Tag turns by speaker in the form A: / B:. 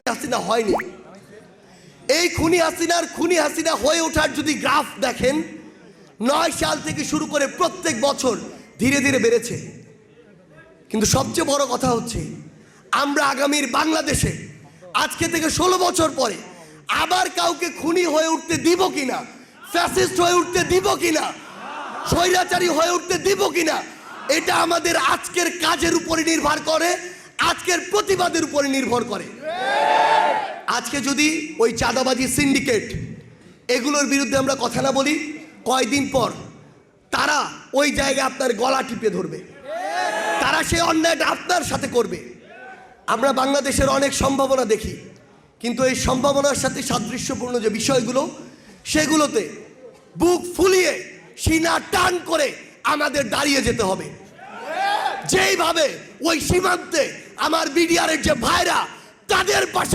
A: হাসিনা হয়নি। এই খুনি হাসিনা হয়ে ওঠার যদি গ্রাফ দেখেন, 9 সাল থেকে শুরু করে প্রত্যেক বছর ধীরে ধীরে বেড়েছে। কিন্তু সবচেয়ে বড় কথা হচ্ছে, আমরা আগামীর বাংলাদেশে আজকে থেকে 16 বছর পরে আবার কাউকে খুনি হয়ে উঠতে দিব কিনা, ফ্যাসিস্ট হয়ে উঠতে দিব কিনা, স্বৈরাচারী হয়ে উঠতে দিব কিনা, এটা আমাদের আজকের কাজের উপরে নির্ভর করে, আজকের প্রতিবাদের উপরে নির্ভর করে। আজকে যদি ওই চাঁদাবাজি সিন্ডিকেট এগুলোর বিরুদ্ধে আমরা কথা না বলি, কয়দিন পর তারা ওই জায়গায় আপনার গলা টিপে ধরবে, তারা সেই অন্যায়টা আপনার সাথে করবে। আমরা বাংলাদেশের অনেক সম্ভাবনা দেখি, কিন্তু এই সম্ভাবনার সাথে সাদৃশ্যপূর্ণ যে বিষয়গুলো, সেগুলোতে বুক ফুলিয়ে সিনা টান করে আমাদের দাঁড়িয়ে যেতে হবে। যেইভাবে ওই সীমান্তে আমার বিডিআরের যে ভাইরা তাদের পাশে